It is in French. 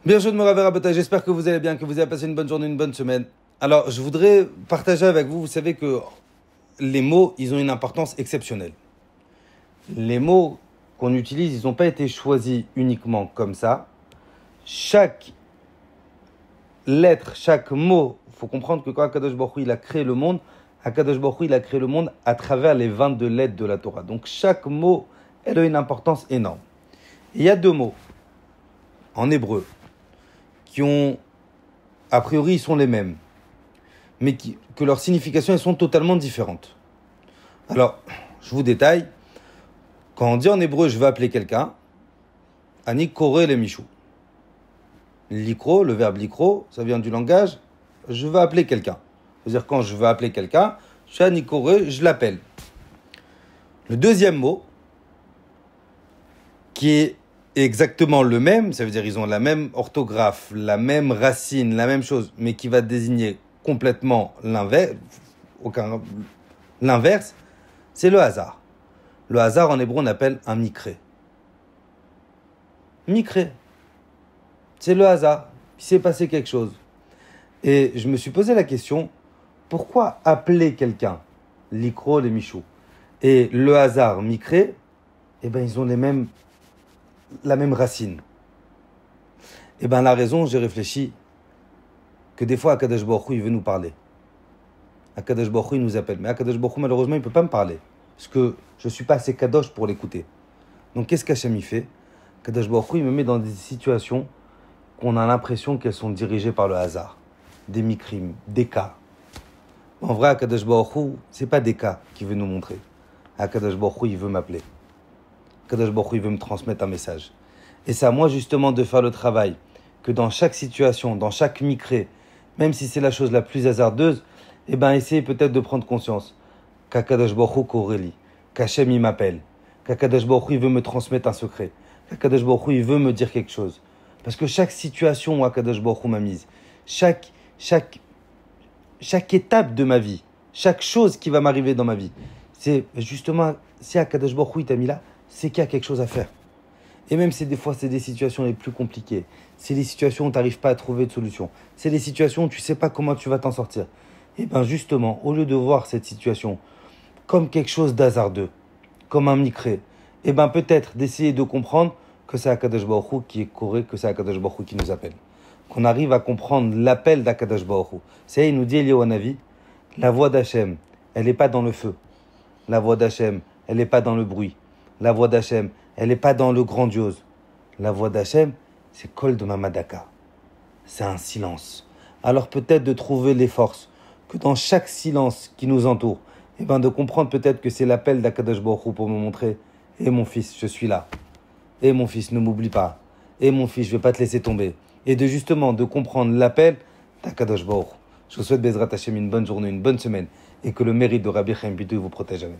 Bien sûr de me raver à j'espère que vous allez bien, que vous avez passé une bonne journée, une bonne semaine. Alors, je voudrais partager avec vous, vous savez que les mots, ils ont une importance exceptionnelle. Les mots qu'on utilise, ils n'ont pas été choisis uniquement comme ça. Chaque lettre, chaque mot, il faut comprendre que quand Akadosh Baruch Hu, il a créé le monde, Akadosh Baruch Hu, il a créé le monde à travers les 22 lettres de la Torah. Donc chaque mot, elle a une importance énorme. Et il y a deux mots en hébreu qui ont, a priori, ils sont les mêmes, mais que leurs significations, elles sont totalement différentes. Alors, je vous détaille. Quand on dit en hébreu, je vais appeler quelqu'un, Ani Koré le Michou. Likro, le verbe likro, ça vient du langage, je veux appeler quelqu'un. C'est-à-dire, quand je veux appeler quelqu'un, je suis Ani Koré, je l'appelle. Le deuxième mot, qui est exactement le même, ça veut dire ils ont la même orthographe, la même racine, la même chose, mais qui va désigner complètement l'inverse, c'est le hasard. Le hasard, en hébreu, on appelle un mikré. Mikré. C'est le hasard. Il s'est passé quelque chose. Et je me suis posé la question, pourquoi appeler quelqu'un, l'ikro, les michou, et le hasard, mikré, eh bien, ils ont la même racine. Eh bien, la raison, j'ai réfléchi, que des fois, Akadosh Baruch Hu, il veut nous parler. Akadosh Baruch Hu, il nous appelle. Mais Akadosh Baruch Hu, malheureusement, il ne peut pas me parler. Parce que je ne suis pas assez kadosh pour l'écouter. Donc, qu'est-ce qu'Hachem il fait? Akadosh Baruch Hu, il me met dans des situations qu'on a l'impression qu'elles sont dirigées par le hasard. Des mikrim, des cas. En vrai, Akadosh Baruch Hu, ce n'est pas des cas qu'il veut nous montrer. Akadosh Baruch Hu, il veut m'appeler. Akadosh Baruch Hu, il veut me transmettre un message. Et c'est à moi, justement, de faire le travail. Que dans chaque situation, dans chaque mikré, même si c'est la chose la plus hasardeuse, eh ben, essayez peut-être de prendre conscience qu'Akadosh Baruch Hu Koréli, qu'Hachem il m'appelle, qu'Akadosh Baruch Hu il veut me transmettre un secret, qu'Akadosh Baruch Hu il veut me dire quelque chose. Parce que chaque situation où Akadosh Baruch Hu m'a mise, chaque étape de ma vie, chaque chose qui va m'arriver dans ma vie, c'est justement, si Akadosh Baruch Hu il t'a mis là, c'est qu'il y a quelque chose à faire. Et même si des fois c'est des situations les plus compliquées, c'est les situations où tu n'arrives pas à trouver de solution, c'est les situations où tu ne sais pas comment tu vas t'en sortir. Et bien justement, au lieu de voir cette situation comme quelque chose d'hasardeux, comme un mikré, et bien peut-être d'essayer de comprendre que c'est Akadosh Baruch Hu qui est correct, que c'est Akadosh Baruch Hu qui nous appelle. Qu'on arrive à comprendre l'appel d'Akadosh Baruch Hu. C'est, il nous dit, Eliyahu Hanavi, la voix d'Hachem, elle n'est pas dans le feu. La voix d'Hachem, elle n'est pas dans le bruit. La voix d'Hachem, elle n'est pas dans le grandiose. La voix d'Hachem, c'est Kol de Mamadaka. C'est un silence. Alors peut-être de trouver les forces, que dans chaque silence qui nous entoure, et ben de comprendre peut-être que c'est l'appel d'Akadosh Baruch Hu pour me montrer, mon fils, je suis là. Mon fils, ne m'oublie pas. Mon fils, je ne vais pas te laisser tomber. Et de justement de comprendre l'appel d'Akadosh Baruch Hu. Je vous souhaite Bezrat Hashem une bonne journée, une bonne semaine, et que le mérite de Rabbi Chaim Bidou vous protège. Amen.